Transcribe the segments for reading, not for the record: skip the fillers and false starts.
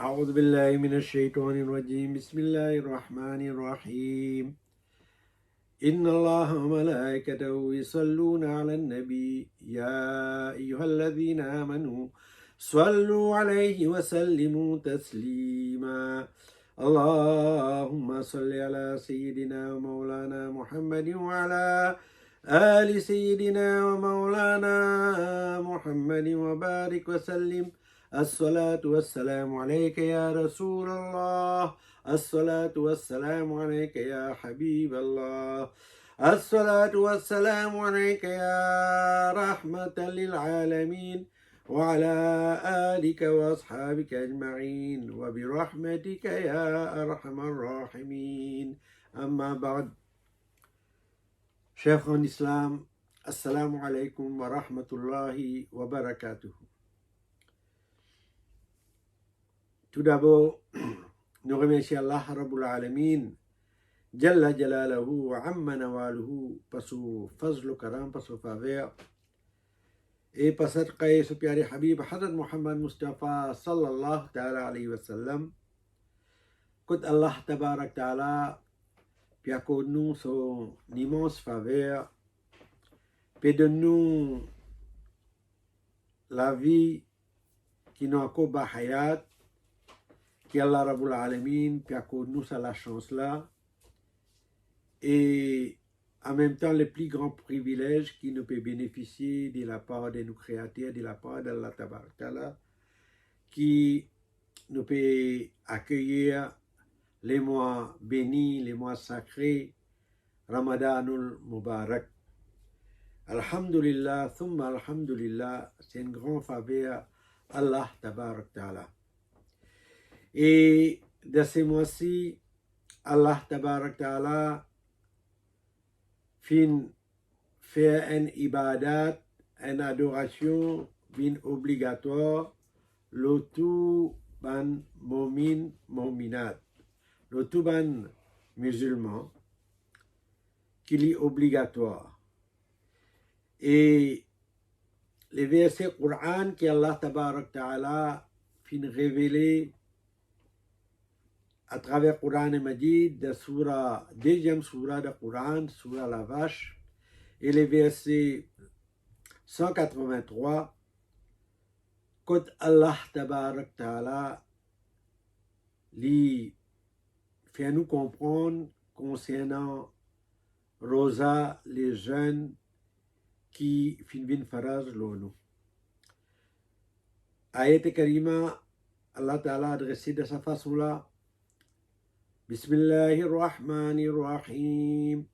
أعوذ بالله من الشيطان الرجيم بسم الله الرحمن الرحيم إن الله وملائكته يصلون على النبي يا أيها الذين آمنوا صلوا عليه وسلموا تسليما اللهم صل على سيدنا ومولانا محمد وعلى آل سيدنا ومولانا محمد وبارك وسلم الصلاة والسلام عليك يا رسول الله الصلاة والسلام عليك يا حبيب الله الصلاة والسلام عليك يا رحمة للعالمين وعلى آلك وأصحابك أجمعين وبرحمتك يا أرحم الراحمين أما بعد Chers en islam, assalamu alaikum wa rahmatullahi wa barakatuh. Tout d'abord, nous remercions Allah Rabbul Alamin, Jalla Jalalahu wa Amma Nawaluhu, par son fazl karam, par son faveur, et par cette qaye, ce piari Habib, Hazrat Muhammad Mustafa, sallallahu ta'ala alayhi wa sallam, que Allah tabarak ta'ala, puis accorde-nous son immense faveur, puis donne-nous la vie qui nous accorde hayat, qui Allah Rabbul Alamin, puis accorde-nous ça la chance là, et en même temps le plus grand privilège qui nous peut bénéficier de la part de nos créateurs, de la part d'Allah Tabarak Ta'ala, qui nous peut accueillir les mois bénis, les mois sacrés, Ramadanul Mubarak. Alhamdulillah, thumma alhamdulillah, c'est une grande faveur, Allah Tabarak Ta'ala. Et de ces mois-ci, Allah Tabarak Ta'ala fin faire une ibadat, une adoration, bin obligatoire, le tout ban momin, mominat. Le tout ban musulman, qu'il est obligatoire. Et les versets Coran que Allah Tabarak Ta'ala fin révélé à travers Coran et Majid, de surah, deuxième surah de Coran, surah la vache, et les versets 183, quand Allah Tabarak Ta'ala lui fait nous comprendre concernant Rosa, les jeunes qui finissent faraz l'onu. Ayat Karima, Allah Ta'ala adressé de sa façon-là, بسم الله الرحمن الرحيم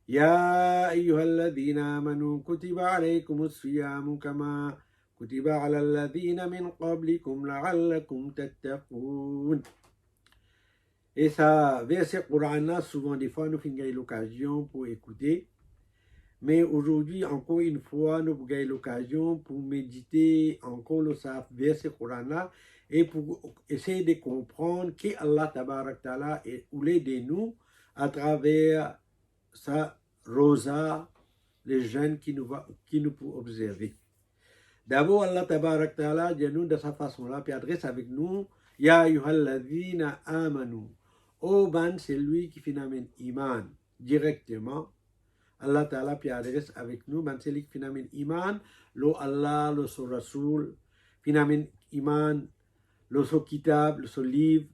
يا أيها الذين آمنوا كتب عليكم الصيام كما كتب على الذين من قبلكم لعلكم تتقون. Et ça, verset Coran, souvent des fois nous avons l'occasion pour écouter, mais aujourd'hui encore une fois nous avons l'occasion pour méditer encore le verset Coran et pour essayer de comprendre que Allah Tabarak Ta'ala est oulé de nous à travers sa rosa, les jeunes qui nous peuvent observer. D'abord, Allah Tabarak Ta'ala dit nous de sa façon-là, puis adresse avec nous, Ya ayyuhalladhina amanu. Oh ban, c'est lui qui finamène iman directement. Allah Ta'ala puis adresse avec nous, ban c'est lui qui finamène iman, lo Allah, lo so Rasoul, finamène iman, le so kitab, le so livre,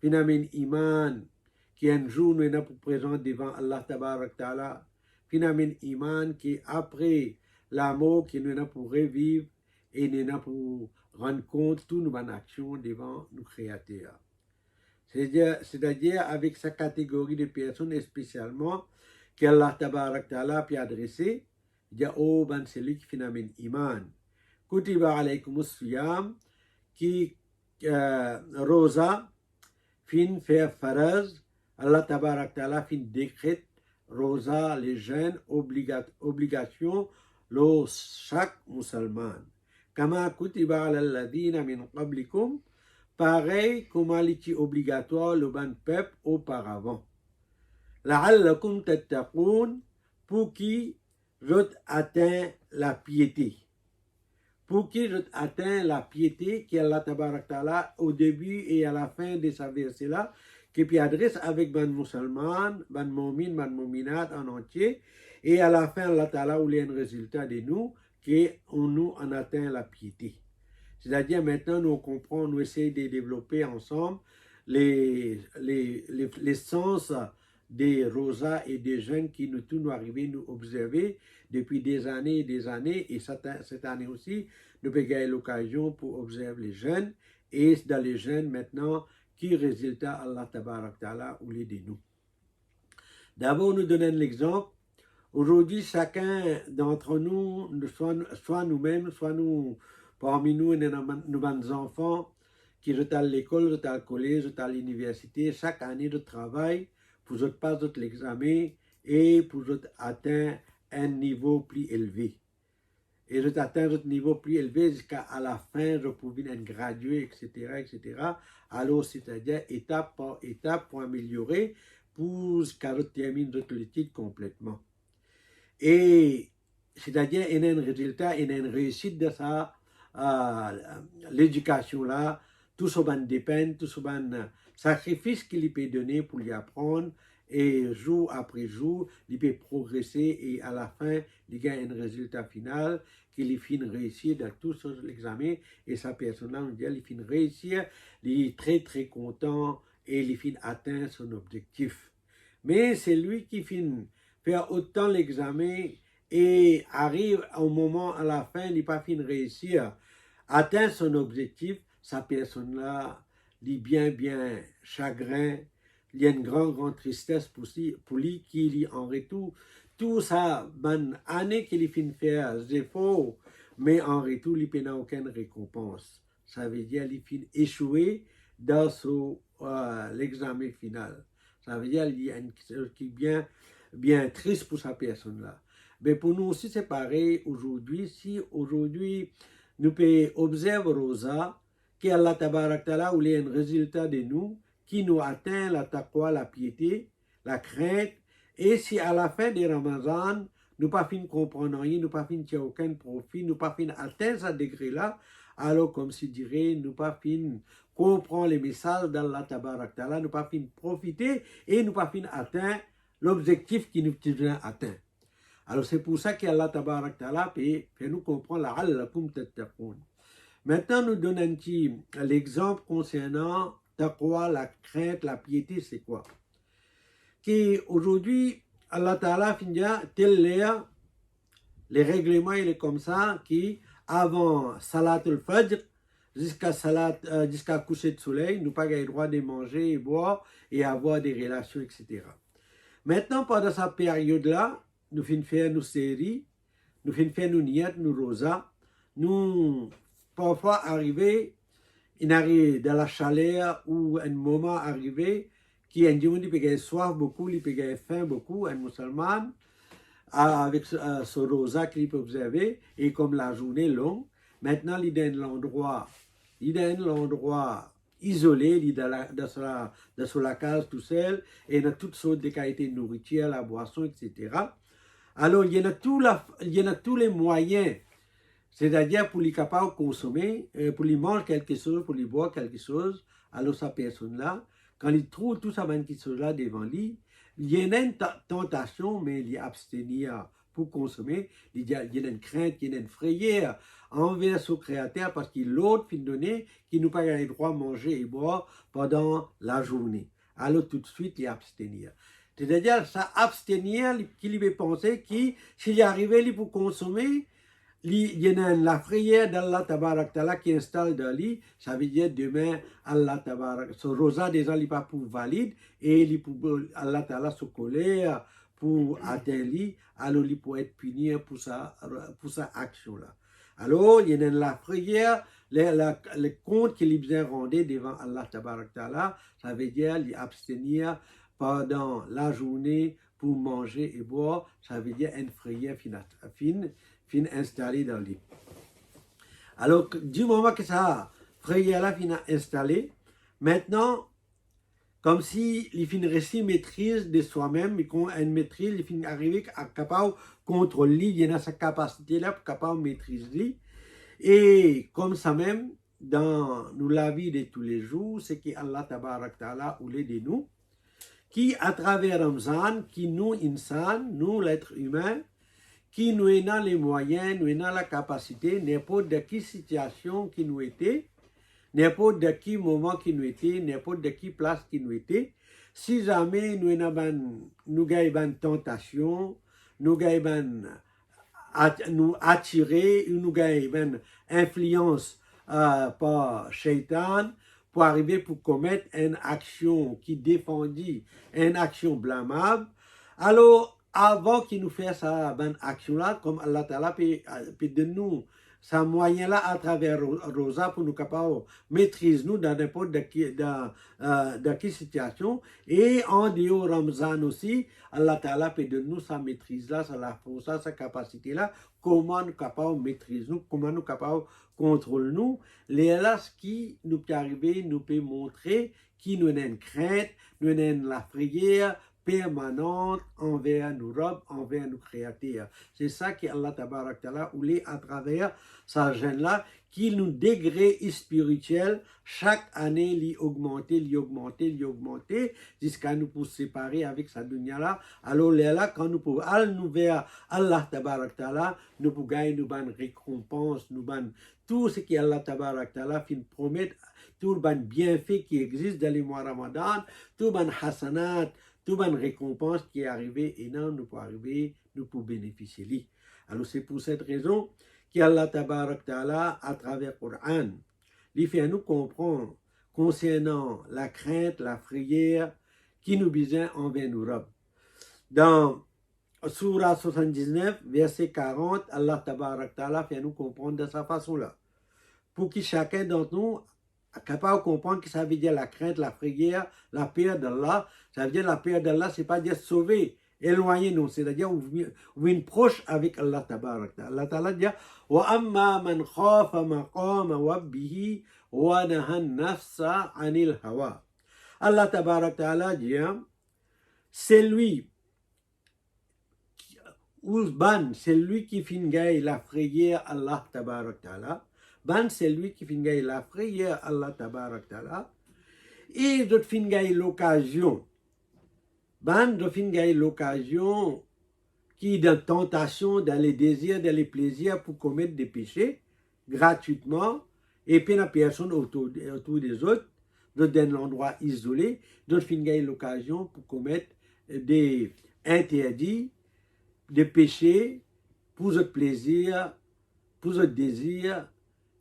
finalement iman, qui un jour nous est pour présent devant Allah Tabarak Ta'ala, finalement iman, qui après la mort, qui nous est pour revivre, et nous est pour rendre compte toutes nos actions devant nos créateurs. C'est-à-dire avec sa catégorie de personnes, et spécialement, qu'Allah Tabarak Ta'ala peut adresser, il dit, oh, ben, c'est lui qui finalement iman. Kutiba alaykum siyam, qui Rosa, fin faire faraz, Allah Tabarak Ta'ala fin décrète Rosa, les jeunes, obligation, le chaque musulman. Kama kutiba ala alladhina min qablikum, pareil comme il était obligatoire le ban peuple auparavant. La'allakum tattaqoun, pour qui vous atteint la piété. pour qui je atteins la piété qui est Allah Tabarak Ta'ala au début et à la fin de sa verset là, qui puis adresse avec ban musulman, ban momin, ban mominat en entier, et à la fin Allah Ta'ala où il y a un résultat de nous, qu'on nous en atteint la piété. C'est-à-dire maintenant nous comprenons, nous essayons de développer ensemble les sens des rosas et des jeunes qui nous tous nous arrivés nous observer depuis des années, et cette année aussi, nous avons gagné l'occasion pour observer les jeunes, et dans les jeunes maintenant, qui résultat Allah Tabarak Ta'ala ou les de nous. D'abord, nous donnons l'exemple. Aujourd'hui, chacun d'entre nous, soit nous-mêmes, soit nous, parmi nous, nos enfants, qui sont à l'école, sont à le collège, sont à l'université, chaque année de travail, pour que passer l'examen et pour atteindre un niveau plus élevé. Et je atteindre un niveau plus élevé jusqu'à la fin, je pouvais être gradué, etc. Alors, c'est-à-dire étape par étape pour améliorer, pour jusqu'à je termine l'étude complètement. Et c'est-à-dire, il y a un résultat, il y a une réussite de ça, l'éducation là, tout ce qui dépend, tout ce sacrifice qu'il peut donner pour lui apprendre, et jour après jour, il peut progresser, et à la fin, il gagne un résultat final, qu'il finit réussir dans tout l'examen, et sa personne là, on dit, il finit réussir, il est très très content, et il finit atteindre son objectif. Mais c'est lui qui finit faire autant l'examen, et arrive au moment, à la fin, il n'est pas fini réussir, atteindre son objectif, sa personne là, il est bien chagrin, il y a une grande tristesse pour lui qui en retour, tout ça, bonne année qu'il finit faire des efforts, mais en retour, il n'a aucune récompense. Ça veut dire qu'il finit échoué dans l'examen final. Ça veut dire qu'il y a une chose qui est bien triste pour sa personne là. Mais pour nous aussi, c'est pareil aujourd'hui. Si aujourd'hui, nous pouvons observer Rosa, qui est Allah Tabarak Ta'ala, où il y a un résultat de nous, qui nous atteint la taqwa, la piété, la crainte, et si à la fin de Ramadan, nous pas fin comprendre rien, nous pas fin tirer aucun profit, nous pas fin atteindre ce degré-là, alors comme si dirait, nous pas fin comprendre les messages d'Allah Tabarak Ta'ala, nous pas fin profiter, et nous pas fin atteindre l'objectif qui nous devient atteint. Alors c'est pour ça qu'Allah Tabarak Ta'ala fait nous comprendre la'allakum tattaqoun. Maintenant, nous donnons l'exemple concernant taqwa, la crainte, la piété, c'est quoi? Qu'aujourd'hui, Allah Ta'ala finit tel l'air, les règlements, il est comme ça, qui avant Salat al-Fajr, jusqu'à coucher de soleil, nous pas le droit de manger et boire et avoir des relations, etc. Maintenant, pendant cette période-là, nous finissons faire nos séries, nous finissons faire nos niat, nos rosas, nous parfois arriver, il arrive dans la chaleur ou un moment arrivé qui un monde peut avoir soif beaucoup, il peut avoir faim beaucoup, un musulman avec ce rosa qu'il peut observer et comme la journée longue, maintenant il est dans l'endroit isolé, il est dans la case tout seul et il a toutes sortes de qualités de nourriture, la boisson, etc. Alors il y en a tous les moyens. C'est-à-dire pour les capables de consommer, pour les manger quelque chose, pour les boire quelque chose, alors sa personne-là, quand il trouve tout ça, quelque chose-là devant lui, il y a une tentation, mais il y a abstenir pour consommer, il y a une crainte, il y a une frayeur envers son créateur parce qu'il l'autre fin donné qui nous pas le droit de manger et boire pendant la journée. Alors tout de suite, il y a abstenir. C'est-à-dire, ça abstenir, qu'il veut penser qui, s'il y arrivait pour consommer, il y a la prière d'Allah Tabarak Ta'ala qui installe dans lui, ça veut dire demain, Allah Tabarak, ce rosa déjà n'est pas pour valide, et Allah Ta'ala se colère pour atteindre lui, alors il peut être puni pour sa action-là. Alors, il y a la prière, le compte qu'il bien rendu devant Allah Tabarak Ta'ala, ça veut dire abstenir pendant la journée pour manger et boire, ça veut dire une prière fine installée dans lui. Alors, du moment que ça, prière-là fin installée, maintenant, comme si il fin réussi maîtrise de soi-même, mais qu'on a une maîtrise, il fin arriver à capable contrôler, il y a sa capacité-là pour capable maîtriser, Et comme ça même, dans la vie de tous les jours, c'est qu'Allah Tabarak Ta'ala voulait de nous, qui à travers Ramzan, qui nous, insan, nous l'être humain, qui nous avons les moyens, nous avons la capacité, n'importe de quelle situation qui nous était, n'importe de quel moment qui nous était, n'importe de quelle place qui nous était, si jamais nous avons une tentation, nous avons nous attirer, nous avons une influence par Shaitan pour arriver pour commettre une action qui défendit, une action blâmable. Alors, avant qu'il nous fasse cette bonne action-là, comme Allah Ta'ala peut de nous, ce moyen-là à travers Rosa pour nous capables de maîtriser nous dans n'importe quelle situation. Et en dehors Ramzan aussi, Allah Ta'ala peut de nous sa maîtrise-là, sa force, sa capacité-là, comment nous capables de maîtriser nous, comment nous capables de contrôler nous. Les là, ce qui nous peut arriver, nous peut montrer qui nous a une crainte, nous avons la prière permanente envers nos robes, envers nos créateurs. C'est ça que Allah Tabarak Ta'ala voulait à travers sa gêne-là, qui nous degré spirituel, chaque année, l'augmenter, jusqu'à nous pour séparer avec sa dunya-là. Alors là, quand nous pouvons aller nous vers Allah Tabarak Ta'ala, nous pouvons gagner une bonne récompense, nous bonne tout ce que Allah Tabarak Ta'ala fin promettre, tout le bon bienfait qui existe dans les mois Ramadan, tout le bon hasanat, toute bonne récompense qui est arrivée et non, nous pouvons arriver, nous pouvons bénéficier de. Alors c'est pour cette raison qu'Allah Tabarak Ta'ala, à travers le Coran, il fait à nous comprendre concernant la crainte, la prière qui nous besoin envers nos robes. Dans Surah 79, verset 40, Allah Tabarak Ta'ala fait à nous comprendre de cette façon-là. Pour que chacun d'entre nous capable de comprendre que ça veut dire la crainte, la prière, la peur d'Allah. Ça veut dire la peur d'Allah, c'est pas dire sauver, éloigner, non. C'est-à-dire, on vient proche avec Allah Tabarak. Allah Ta'ala dit, wa amma man khafa maqama rabbihi wa nahan nafsa anil hawa. Allah Tabarak Ta'ala dit, c'est lui, c'est lui qui finit la prière Allah Tabarak Ta'ala. C'est lui qui finit la prière Allah Tabarak Ta'ala. Et de finir l'occasion. De finir l'occasion qui est dans tentation, dans les désirs, dans les plaisirs pour commettre des péchés gratuitement. Et puis la personne autour des autres, dans un endroit isolé, de finir l'occasion pour commettre des interdits, des péchés pour votre plaisir, pour votre désir.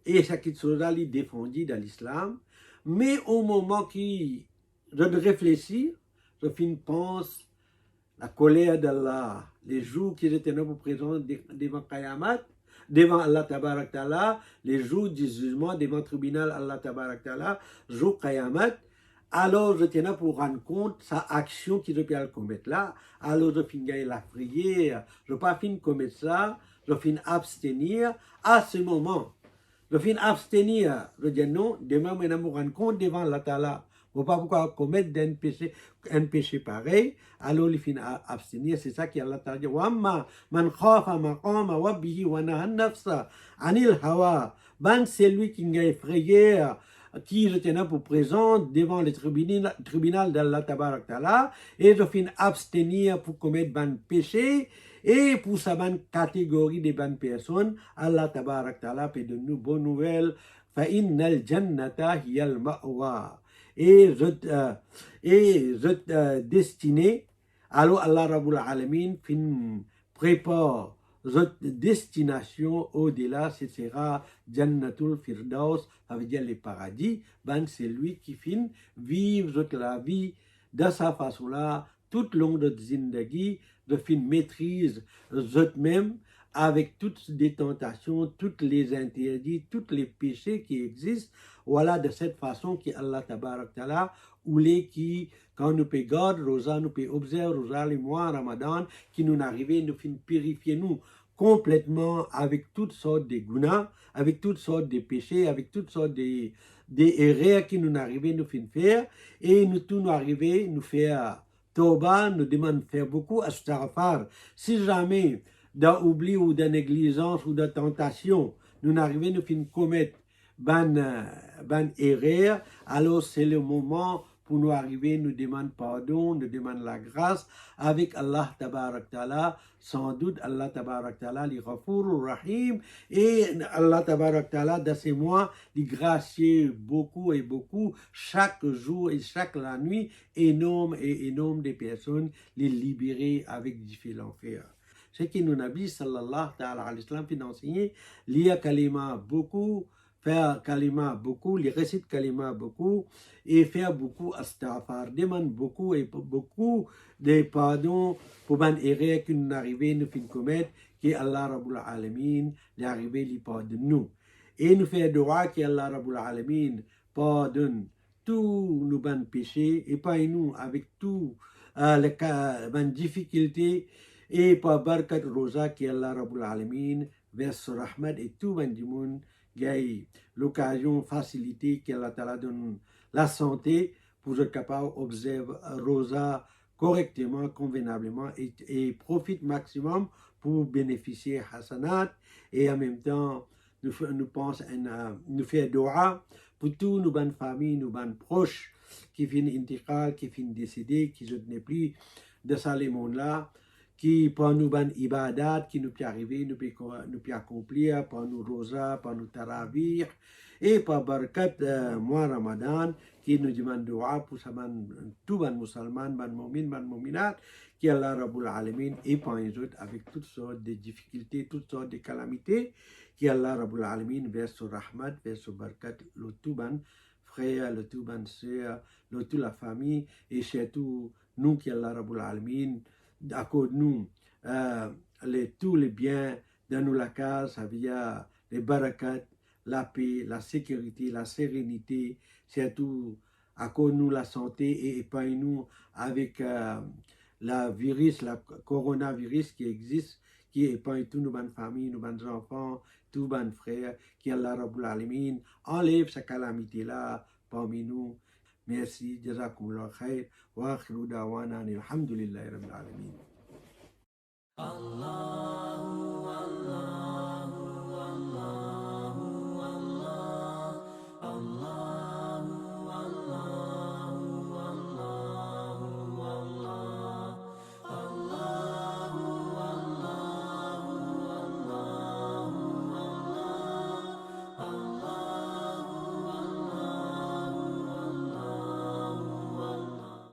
Et ça qui sera défendu dans l'islam. Mais au moment qui je réfléchis, je pense la colère d'Allah, les jours qui étaient là pour présenter devant Qayamat, devant Allah Tabarak Ta'ala, les jours du jugement devant le tribunal Allah Tabarak Ta'ala, jour Qayamat, alors je tiens là pour rendre compte de sa action qui je peux commettre là, alors je finis la prière, je ne pas fin commettre ça, je finis abstenir à ce moment. Je finis abstenir, je dis non, demain je me rends compte devant Allah Ta'ala. Je ne pas pourquoi commettre un péché pareil, alors il finit abstenir, c'est ça qu'Allah Ta'ala dit. Wa amma man khafa maqama rabbihi wa nahan nafsa anil hawa. C'est lui qui a effrayé, qui je tenais pour présent devant le tribunal d'Allah Tabarak Ta'ala, et je finis abstenir pour commettre un péché. Et pour sa bonne catégorie de bonnes personnes, Allah Tabarak Ta'ala peut de nous bonnes nouvelles. فَإِنَّ الْجَنَّةَ هِيَ الْمَأْوَى. Et je destiné, alors Allah Rabbul Alamin prépare votre destination au-delà, ce sera Jannatul Firdaus, ça veut dire les paradis. C'est lui qui finit vivre la vie de sa façon-là, tout le long de Zindagi, de fin maîtrise eux-mêmes avec toutes les tentations, toutes les interdits, tous les péchés qui existent. Voilà de cette façon qu'Allah Tabarak Ta'ala voulait qui, quand nous pouvons garder Rosa, nous pouvons observer Rosa les mois Ramadan, qui nous arrivent, nous finissent purifier nous complètement avec toutes sortes de gunas, avec toutes sortes de péchés, avec toutes sortes des erreurs qui nous arrivent, nous finissent faire, et nous tout nous arrivent, nous faire Tauba nous demande de faire beaucoup astaghfar. Si jamais d'un oubli ou d'une négligence ou de tentation nous n'arrivons nous fin commettre ban erreur, alors c'est le moment pour nous arriver, nous demande pardon, nous demande la grâce avec Allah Tabarak Ta'ala. Sans doute, Allah Tabarak Ta'ala, li Ghafour Rahim, et Allah Tabarak Ta'ala, dans ces mois, li gracier beaucoup et beaucoup, chaque jour et chaque la nuit, énorme et énorme des personnes, les libérer avec différents frères. Ce qui nous Nabi sallallahu ta'ala alayhi wa sallam fait enseigner, lire kalima beaucoup, faire kalima beaucoup, les récits kalima beaucoup, et faire beaucoup astaghfar, demande beaucoup et beaucoup de pardon pour ban erreur que nous arrivons nous fin commettre, que Allah Rabbul Alamin l'arrivé li pardonne nous. Et nous faire droit que Allah Rabbul Alamin pardonne tous nos ban péchés et pas nous avec tout les ban difficultés et par barkat rosa que Allah Rabbul Alamin verse rahmat et tout ban du monde gagne l'occasion, facilité qu'Allah Ta'ala donne la santé pour être capable d'observer rosa correctement, convenablement et profite maximum pour bénéficier hasanat et en même temps nous pense nous faire dua pour tous nos bonnes familles, nos bonnes proches qui finissent intiqal, qui finissent décédés, qui ne sont plus de ce monde-là, qui par nous ban ibadat, qui nous peut arriver, nous peut accomplir, par nous rosa, par nous taravir, et par barakat mois Ramadan, qui nous demande dua pour tout ban musulman, ban mu'min, ban mu'minat, qui Allah Rabbul Alamin, et par les autres, avec toutes sortes de difficultés, toutes sortes de calamités, qui Allah Rabbul Alamin verse sur rahmat, verse sur barakat, le tout ban frère, le tout ban sœur, le tout la famille, et surtout nous qui Allah Rabbul Alamin, accorde-nous tous les biens dans nous la case, ça veut dire les barakats, la paix, la sécurité, la sérénité, surtout accorde-nous la santé et épargne-nous avec la virus, la coronavirus qui existe, qui épargne tous nos bonnes familles, nos bonnes enfants, tous nos bonnes frères, qui Allah Rabbul Alamin enlève sa calamité-là parmi nous. Merci, jazakumullah khair, wa akhiru da'wana alhamdulillahi rabbil alamin. Allah